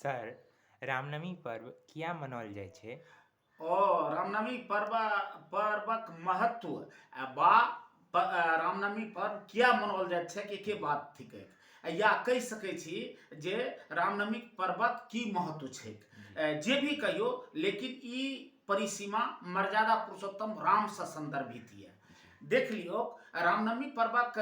Sir, Ramnavami पर्व किया मनाओल जाइ छै? ओ रामनवमी पर्वक महत्व बा रामनवमी पर्व किया मनाओल जाइत छै के बात थिकै या कहि सकै छी जे रामनवमी पर्वक की महत्व छै। जी। जे भी कहियो लेकिन ई परिसीमा मर्यादा पुरुषोत्तम राम से संदर्भित है। जी। देख लियो रामनवमी पर्वक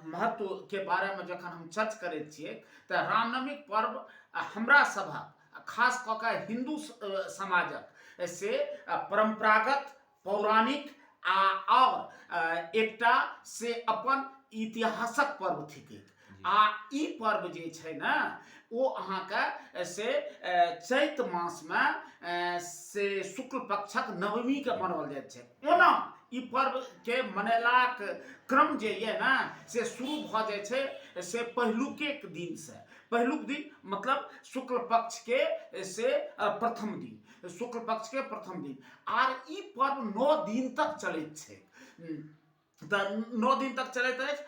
महत्व के बारे में जखन हम चर्च करैत छियै तऽ रामनवमी पर्व हमरा सभक खास कऽ कऽ हिंदू समाजक से परंपरागत पौराणिक और एकटा से अपन इतिहासक पर्व थिकै। जी। ई पर्व जे छै ने ओ अहाँके से चैत मासमे से शुक्ल पक्षक नवमी के मनाओल जाइत छै। ओना ई पर्व के मनेलाक क्रम जे ये ना से शुरू भऽ जाइ छै से पहिलुके दिन से। पहिलुक दिन मतलब शुक्ल पक्ष के से प्रथम दिन, शुक्ल पक्ष के प्रथम दिन आर ई पर्व 9 दिन तक चलैत छै। तऽ 9 दिन तक चलैत अछि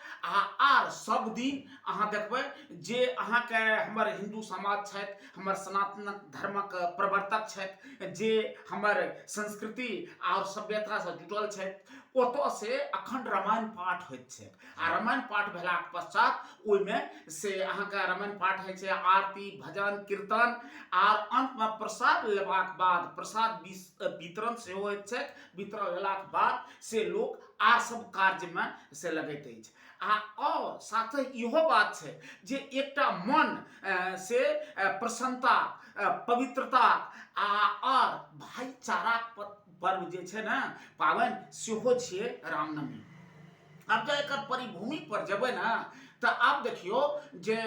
आर सब दिन अहाँ देखबै जे अहाँके हमर हिंदू समाज छथि, हमर सनातन धर्मक प्रवर्तक छथि, जे हमर संस्कृति और सभ्यता से जुटल छथि, ओतऽ से अखंड रामायण पाठ होइत छै। आ रामायण पाठ भेलाक पश्चात ओहिमे से अहाँके रामायण पाठ होइ छै, आरती भजन कीर्तन आर अंतमे प्रसाद लेबाक बाद प्रसाद वितरण सेहो होइत छै। वितरण लेलाक बाद से लोक आर सब कार्य में से लगैत अछि। और साथ इहो बात छै जे एकटा मन से प्रसन्नता पवित्रता और भाईचाराक पर्व जे छै ने पाबनि सेहो छियै रामनवमी। आब जब एकर परिभूमि पर जेबै ना तऽ आब देखियो जे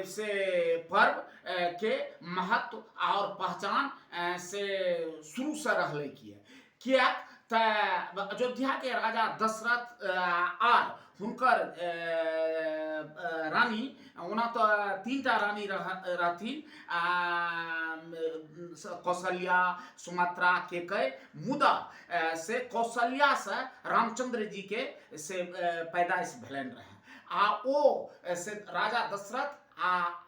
से पर्व के महत्व और पहचान से शुरू से रहलै किया तऽ अयोध्या के राजा दशरथ आर हुनकर रानी, ओना तो 3टा रानी रहथिन, कौशल्या सुमित्रा केकई, मुदा से कौशल्या से रामचंद्र जी के से पैदाइश भेलनि रहे आ ओ से राजा दशरथ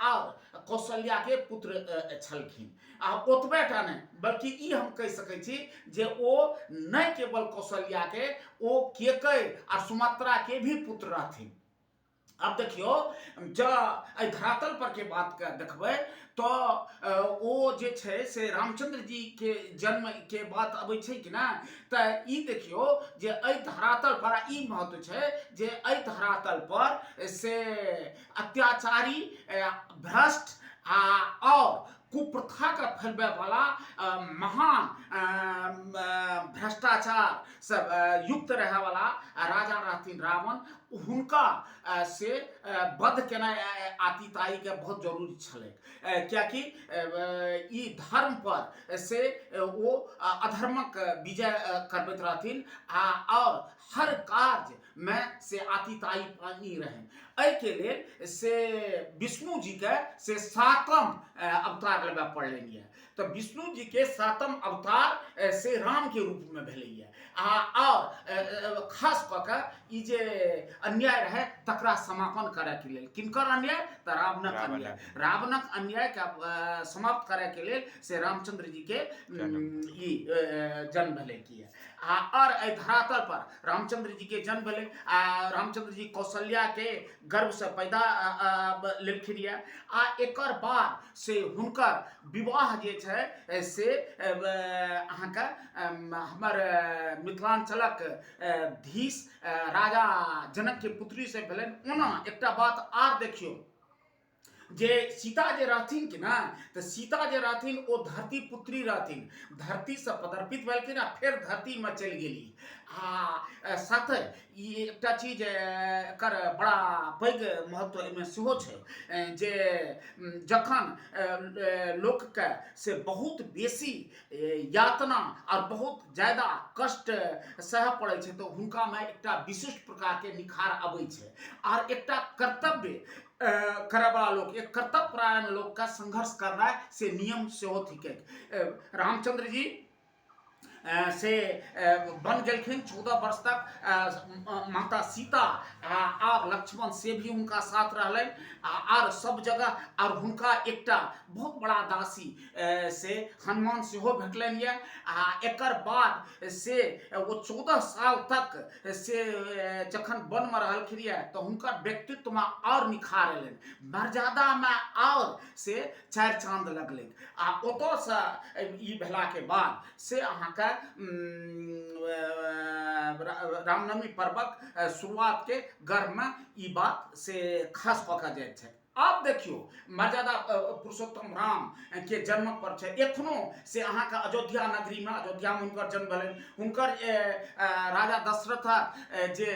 और कौशल्या के पुत्र छलखिन। आ ओतबे टा नहीं बल्कि ई हम कहि सकै छी जे ओ नहीं केवल कौशल्या के, ओ केकई आ सुमित्रा के भी पुत्र रहथिन। अब देखियो जब धरातल पर के बात के देखबै तो ओ जे छै से रामचंद्र जी के जन्म के बात अबै छै कि ना, तऽ ई देखियो जे धरातल पर ई महत्व छै जे धरातल पर से अत्याचारी भ्रष्ट और कुप्रथा का फैलबे वाला महान भ्रष्टाचार सब युक्त रहे वाला राजा रहथिन रावण। हुनका से वध केना आतिताई के बहुत जरूरी छलै, कियाकि ई धर्म पर से वो अधर्मक विजय करबैत रहथिन और हर कार्य में से आतिताई पानी रहे। एहि के लेल से विष्णु जी के से 7म अवतार लेबे पड़लनि ये। तो विष्णु जी के 7म अवतार से राम के रूप में भेलै ये और खास कऽ के ई जे अन्याय रहे तकरा समापन करे के लेल, किनकर अन्याय तऽ रावणक अन्याय, रावणक अन्याय के समाप्त करे के लेल से रामचंद्र जी के ई जन्म भेलै कि और धरातल पर रामचंद्र जी के जन्म भेलै। रामचंद्र जी कौशल्या के गर्भ से पैदा लेलखिन ये आ एकर बाद से हुनकर विवाह जे छै से अहाँके हमर मिथिलांचलक धीश राजा जनक के पुत्री से भेलनि। ओना एकटा बात आर देखियो जे सीता जे रहथिन कि ना, तो सीता जे रहथिन ओ धरती पुत्री रहथिन, धरती से पदर्पित भेलखिन आ फिर धरती में चलि गेली। साथ ई एकटा चीज एकर बड़ा पैघ महत्व एहिमे सेहो छै जे जखन लोक के से बहुत बेसी यातना और बहुत ज्यादा कष्ट सह पड़ै छै तो हुनका में एकटा विशिष्ट प्रकार के निखार अबै छै और एकटा कर्तव्य करे वाला लोग, एक कर्तव्य परायण लोग का संघर्ष करना से नियम सेहो थिकै। रामचंद्र जी से बन गेलखिन 14 वर्ष तक माता सीता और लक्ष्मण से भी उनका साथ रहलन और सब जगह और हुनका एकटा बहुत बड़ा दासी से हनुमान सेहो भेटलनि ये एकर बाद से वो 14 साल तक से जखन वन में रहलखिन ये तो हुनकर व्यक्तित्व में और निखार एलनि, मर्यादा में और से 4 चांद लगलै आ ओतऽ से ई भेला के बाद से अहाँके रामनवमी पर्वक शुरुआत के गर्भ में ई बात से खास कऽ कऽ जाइत छै। आब देखियो मर्यादा पुरुषोत्तम राम के जन्म पर छै एखनो से अहाँके अयोध्या नगरी में, अयोध्या में हुनकर जन्म भेलनि, हुनकर राजा दशरथ जे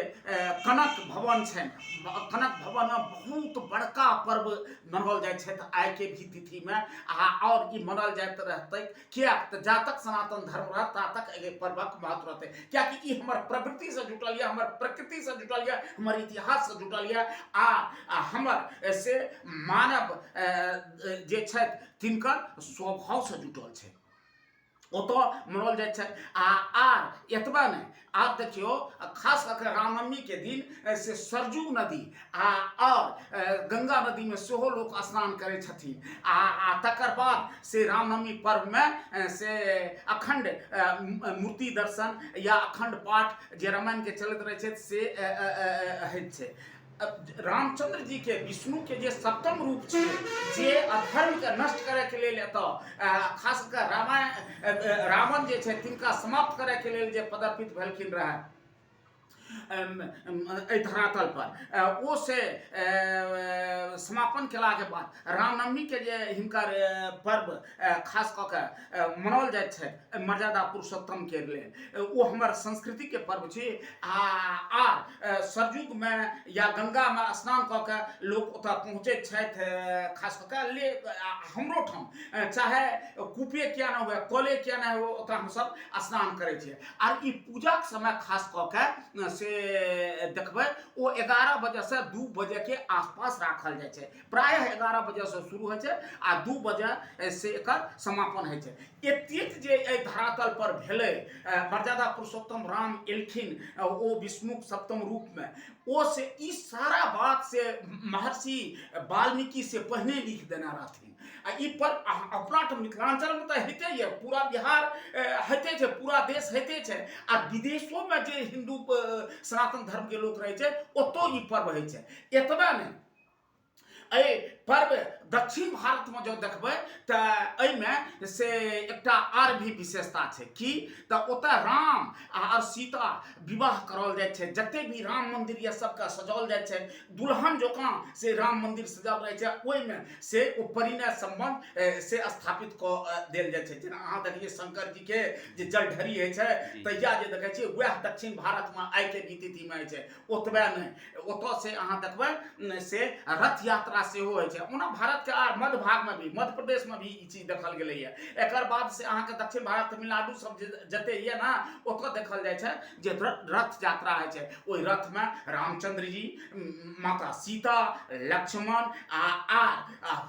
कनक भवन छनि, कनक भवन में बहुत बड़का पर्व मनाओल जाइ छै आइ के भी तिथि में और ई मनाओल जाइत रहतै, किया तऽ जा तक सनातन धर्म रहत ता तक एहि पर्वक महत्व रहतै, कियाकि ई हमर प्रवृत्ति से जुटल यऽ, हमर प्रकृति से जुटल यऽ, हमर इतिहास से जुटल यऽ आ हमर से मानव जे छथि तिनकर स्वभाव से जुटल छै, ओतऽ मनाओल जाइ छै आर एतबा नहि आब देखियो खास करके रामनवमी के दिन से सरजू नदी और गंगा नदी में सेहो लोग स्नान करै छथिन आ तकर बाद से रामनवमी पर्व में से अखंड मूर्ति दर्शन या अखंड पाठ जे रामायण के चलैत रहै छै से होइत छै। रामचंद्र जी के विष्णु के जे सप्तम रूप छे जे अधर्म के नष्ट करे के लेल खास कर रावण जे छे तिनका समाप्त करे के लेल जे पदर्पित भेलखिन रहे धरातल पर ओ से समापन केला के बाद रामनवमी के जे हिनकर पर्व खास कऽ के मनाओल जाइत छै मर्यादा पुरुषोत्तम के लेल, ओ हमर संस्कृति के पर्व छै आ सरयुग में या गंगा में स्नान कऽ के लोग ओतऽ पहुँचे छथि, खास कऽ के ले हमरो ठाम चाहे कूपे किया ना हुए, कले किया ना हुए, ओतऽ हम सब स्नान करै छियै आर ई पूजा के समय खास कऽ के से देखबै ओ 11 बजे से 2 बजे के आसपास राखल जाय छै, प्रायः 11 बजे से शुरू होइ छै आ 2 बजे से एकर समापन होइ छै। एतेक जे धरातल पर भेलै मर्यादा पुरुषोत्तम राम एलखिन ओ विष्णु सप्तम रूप में, ओ से ई सारा बात से महर्षि वाल्मीकि से पहले लिख देना रहथिन आ ई पर अपना मिथिलांचल में तो हेते ये, पूरा बिहार हेते छै, पूरा देश हेते छै आ विदेशों में जे हिंदू सनातन धर्म के लोग रहे छै ओतो ई पर्व होइ छै। एतबे नहीं एहि पर्व दक्षिण भारत में जो देखबै तऽ एहिमे से एकटा आर भी विशेषता छै कि तऽ ओतऽ राम और सीता विवाह कराओल जाइ छै, जते भी राम मंदिर ये सबके सजाओल जाइ छै, दुल्हन जकाँ से राम मंदिर सजाओल रहै छै, ओहिमे से ओ परिणय संबंध से स्थापित कऽ देल जाइ छै। जेना अहाँ देखिए शंकर जी के जे जलढरी होइ छै तहिया जे देखै छियै वएह दक्षिण भारत में आइ के भी तिथि में होइ छै। ओतबे नहीं ओतऽ से अहाँ देखबै से रथ यात्रा सेहो होइ छै, ओना भारत के आर मध्य भाग में भी, मध्य प्रदेश में भी ई चीज देखल गेलै है। एकर बाद से अहाँ के दक्षिण भारत तमिलनाडु सब जते ये ना ओतऽ देखल जाइ छै जे रथ यात्रा होइ छै, ओहि रथ में रामचंद्र जी, माता सीता, लक्ष्मण आ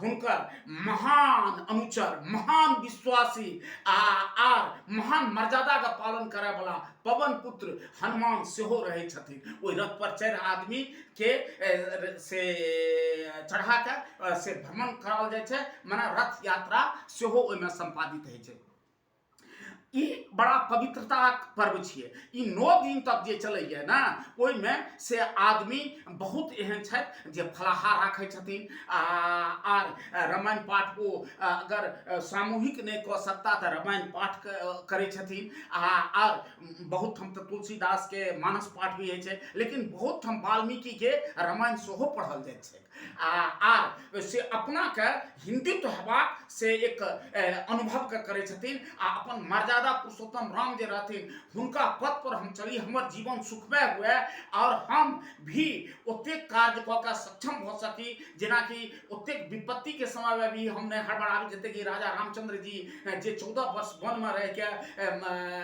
हुनकर महान अनुचर, महान विश्वासी आर महान मर्यादा का पालन करे वाला पवन पुत्र हनुमान सेहो रहे छथिन। ओहि रथ पर 4 आदमी के से चढ़ा के से भ्रमण कराओल जाइ छै, मने रथ यात्रा सेहो ओहिमे संपादित होइ छै। ई बड़ा पवित्रता पर्व छियै, ई 9 दिन तक जे चलैए ना ओहिमे से आदमी बहुत एहन छथि जे फलाहार राखै छथिन आर रामायण पाठ को अगर सामूहिक नहीं कऽ सकता तऽ रामायण पाठ करै छथिन आर बहुत हम तऽ तुलसीदास के मानस पाठ भी होइ छै, लेकिन बहुत हम वाल्मीकि के रामायण सेहो पढ़ल जाइ छै आर से अपना के हिंदुत्व हेबाक से एक अनुभव के करै छथिन आ अपन मर्यादा पुरुषोत्तम राम जे रहथिन हुनका पथ पर हम चली, हमर जीवन सुखमय हुए और हम भी ओतेक कार्य कऽ के सक्षम भऽ सकी, जेना कि ओतेक विपत्ति के समय में भी हम नहीं हड़बड़ाबी, जते कि राजा रामचंद्र जी जे 14 वर्ष वन में रह के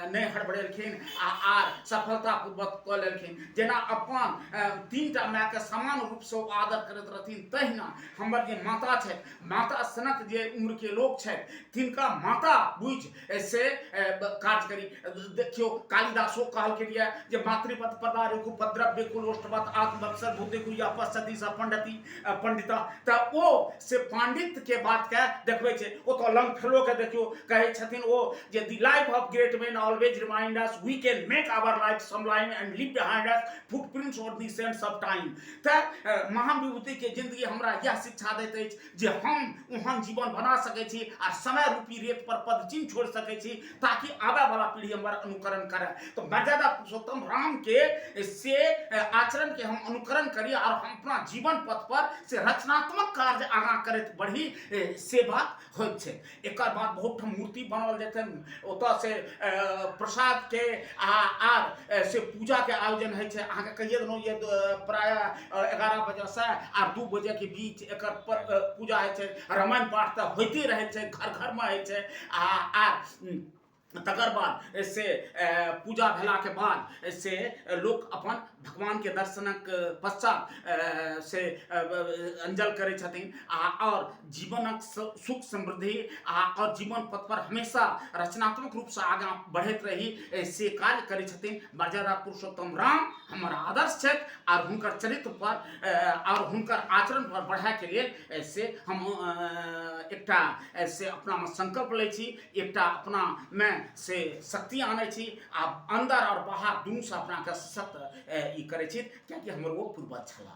नहीं हड़बड़ेलखिन आर सफलता पूर्वक कऽ लेलखिन, जेना अपन 3टा माय के समान रूप से आदर करैत रहथिन, तहिना हमर जे माता छै, माता सनक जे उम्र के लोग छै तिनका माता बुझ से कार्य करी। देखियो कालिदासो कहल के लिए जे मातृपद पदारे को उपद्रव बेकुल ओष्ठवत आत्मवत्सर भूते को या पश्चति स पंडिता त ओ से पांडित के बात के देखबै छै। ओ तो लंग फेलो के देखियो कहै छथिन ओ जे the life of great man always remind us we can make our life sublime and leave behind us footprints on the sands of time. त महाविभूति के जिंदगी हमरा यह शिक्षा दैत अछि जे हम ओहन जीवन बना सकै छी आ समय रूपी रेत पर पद चिन्ह छोड़ सकै छी ताकि आवे वाला पीढ़ी हमर अनुकरण करे। तो मर्यादा पुरुषोत्तम राम के से आचरण के हम अनुकरण करी और हम अपना जीवन पथ पर से रचनात्मक कार्य आगा करैत बढ़ी से बात होइत छै। एकर बाद बहुत हम मूर्ति बनल जेतन ओतऽ से प्रसाद के आर से पूजा के आयोजन है छै। अहाँ के कहिए देलहुँ ये प्राय 11 बजे से आ 2 बजे के बीच एकर पूजा है छै। रामायण पाठ तऽ होइते रहै छै, घर घर में है छै। तकर बाद से पूजा भेला के बाद से लोग अपन भगवान के दर्शनक पश्चात से अंजल करे छथिन और जीवनक सुख समृद्धि और जीवन पथ पर हमेशा रचनात्मक रूप से आगा बढ़त रही से कार्य करे छथिन। मर्यादा पुरुषोत्तम राम हमारा आदर्श छथि और हुनकर चरित्र पर और हुनकर आचरण पर बढ़ाए के लिए से हम एकटा से अपना में संकल्प लै छी, एकटा अपना में से शक्ति आनै छी आ अंदर और बाहर दुनू से अपना के सशक्त ई करै छी, कियाकि हमर वो पूर्वज छला।